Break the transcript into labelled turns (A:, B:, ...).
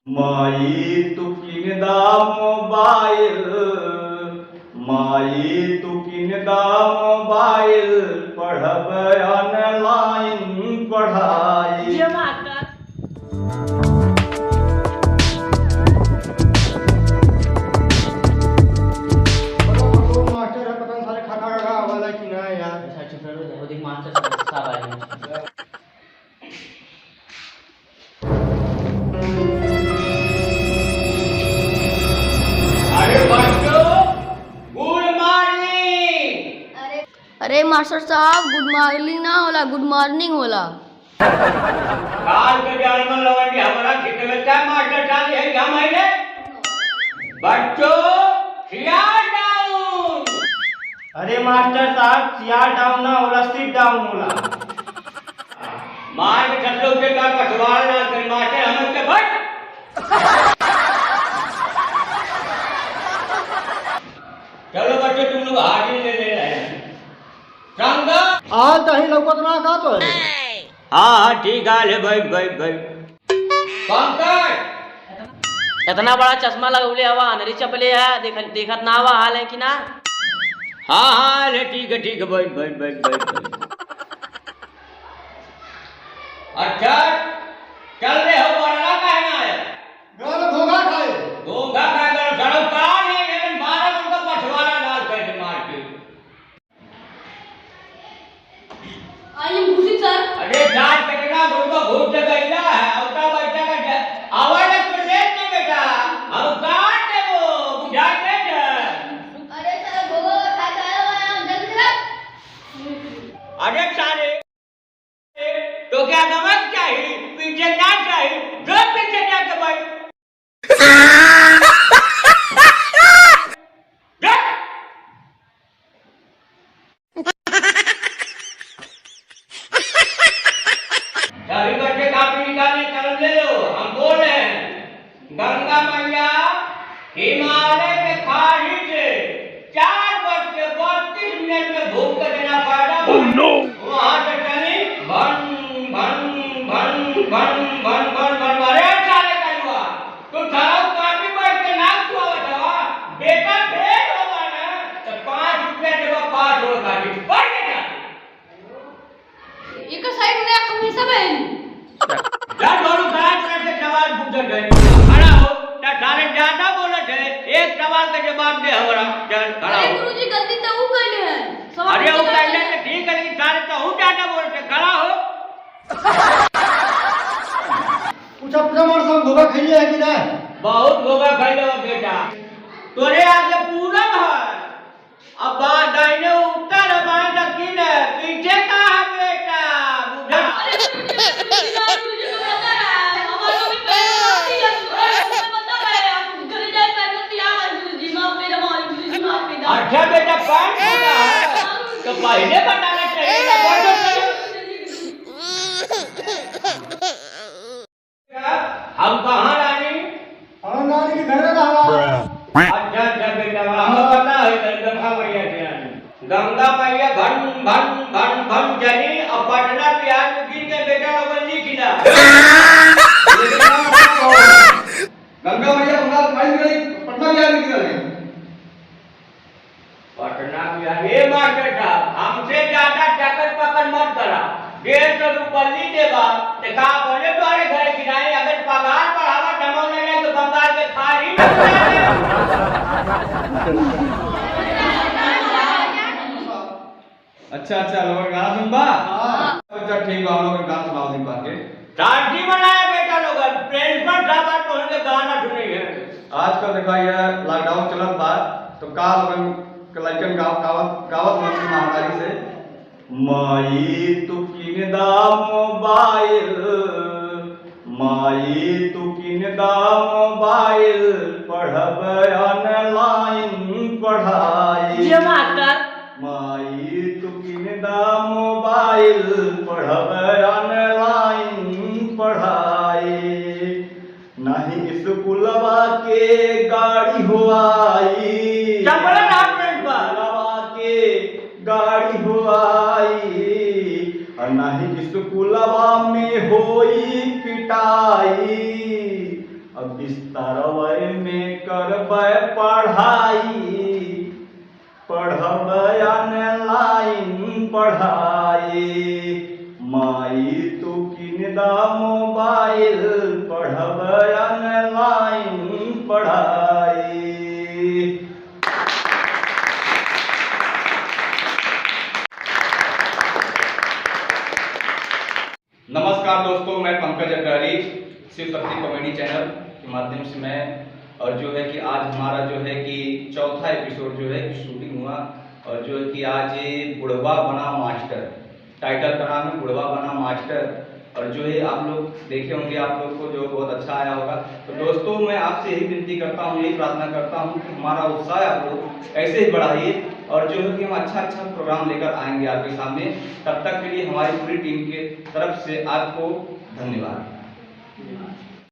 A: माई तू किनदा मोबाइल, माई तू किनदा मोबाइल, पढ़ब ऑनलाइन पढ़ाई।
B: ये मास्टर
C: मास्टर है, पता नहीं सारे खा खा वाला कि ना यार।
B: अच्छा चुप रहो, देख मास्टर साहब आए।
A: अरे बच्चों, गुड मॉर्निंग।
D: अरे मास्टर साहब गुड मॉर्निंग ना होला, गुड मॉर्निंग होला।
A: काल के जन्म लवंडी हमारा खिदमत का मास्टर साहब है क्या मायने? बच्चों सियार डाउन।
C: अरे मास्टर साहब सियार डाउन ना होला, सिट डाउन होला।
A: मार के छल्लो के का पछवाड़ ना कर मास्टर हम के बट। चलो बच्चों तुम लोग हाजिर ले रहे हैं। संगा
C: आज कहीं लौकत ना का तो है।
A: हाँ ठीक है भाई भाई भाई। पंकज
B: इतना बड़ा चश्मा लगौले हवा, अनरी चपले है, देखत ना हवा हाल है कि ना?
A: हाँ ले ठीक है भाई भाई भाई भाई। अच्छा चल रहे हो वरना कहना है
C: गाल घोगा खाए।
A: घोंघा का कर सड़क कार नहीं लेकिन मारा उनका पछवाड़ा डाल कर मार के।
D: आई एम खुशी सर।
A: अरे जान कटना उनको भूत गईला है औता बच्चा का आवाज पर लेट नहीं बेटा हम काट दे वो बुझा के जा।
D: अरे सर गोगो खा के आया हुआ है, जल्दी चला।
A: अरे सारे तो क्या नमक चाहिए पीछे ना चाहिए जो पीछे जाके भाई सभी बच्चे कापी निकालने कलम ले लो। हम बोल रहे हैं गंगा मैया हिमालय के खाड़ी से 4:32 में भूख का देना पड़ा। वहां से चली भन भन भन भन भन भन भन अरे साले कलुआ तू थारा कापी बैठ के ना हुआ बतावा बेटा फेल होगा ना तो 5 रुपया देगा 5 हो काटी पढ़ के जा।
D: ये का साइड में कमी सब है।
A: यार दोनों तरह से सवाल पूछे गए खड़ा हो ना सारे ज्यादा बोले थे एक सवाल का जवाब दे हमरा चल खड़ा
D: अरे
A: हो।
D: गुरुजी गलती तो वो कइले है।
A: अरे वो कहले तो ठीक है लेकिन सारे तो हूं ज्यादा बोलते खड़ा हो।
C: पूछा पूछा मार सब घोगा खाइए है कि ना?
A: बहुत गोगा खैले हो बेटा तोरे आगे पूरब है अब बात दाहिने उत्तर है बाएं दक्षिण है पीछे का है बेटा बुझा।
D: गुरुजी को बता रहा है हमारा भी पहले है बता रहा है आप घर जाए पहले तैयार है। गुरुजी माफ कर दो, गुरुजी माफ कर दो।
A: अच्छा बेटा पैंट होता है तो पहले बताना चाहिए ना बड़ो हम कहाँ रानी?
C: और नानी के घर में रहा।
A: अच्छा अच्छा बेटा हमें पता है गंगा मैया के रानी गंगा मैया भन भन भन भन चली और पटना बिहार में गिर के बेटा लोग लिख ला।
C: गंगा मैया बंगाल पानी गई, पटना बिहार में गिर गई।
A: पटना बिहार ये मास्टर साहब हमसे ज्यादा चक्कर पकड़ मत करा 150 रुपये देगा तो का बोले तुम्हारे घर किराए अगर पगार बढ़ावा जमाने नहीं तो बंगाल के खारी
E: अच्छा अच्छा लोग गाना सुन बा। अच्छा ठीक बा हम लोग गाना सुनाओ दिन बात के।
A: शांति बनाया बेटा लोग प्रिंसिपल साहब तो उनके गाना सुने हैं।
E: आजकल देखा ये लॉकडाउन चलत बा तो का लोगन के लइकन गावत मन की महामारी से
A: माई तू किनदा मोबाइल, माई तू किनदा मोबाइल, पढ़ब ऑनलाइन पढ़ाई।
B: ये मास्टर
A: माई तू किनदा मोबाइल, पढ़ब ऑनलाइन पढ़ाई। नहीं स्कूलवा के गाड़ी हो आई, स्कूलवा के गाड़ी हो आई, और नहीं स्कूलवा में होई पिटाई। अब
E: बिस्तरवै में करबै पढ़ाई, पढ़बै ऑनलाइन पढ़ाई, माई तू किन दा मोबाइल, पढ़बै ऑनलाइन पढ़ाई। नमस्कार दोस्तों, मैं पंकज अग्रवाल शिव शक्ति कॉमेडी चैनल के माध्यम से मैं और जो है कि आज हमारा जो है कि चौथा एपिसोड जो है कि शूटिंग हुआ और जो है कि आज बुढ़वा बना मास्टर, टाइटल का नाम है बुढ़वा बना मास्टर। और जो है आप लोग देखे होंगे, आप लोग को जो बहुत अच्छा आया होगा। तो दोस्तों मैं आपसे यही विनती करता हूँ, यही प्रार्थना करता हूँ कि हमारा उत्साह आप लोग ऐसे ही बढ़ाइए और जो है कि हम अच्छा प्रोग्राम लेकर आएंगे आपके सामने। तब तक के लिए हमारी पूरी टीम के तरफ से आपको धन्यवाद।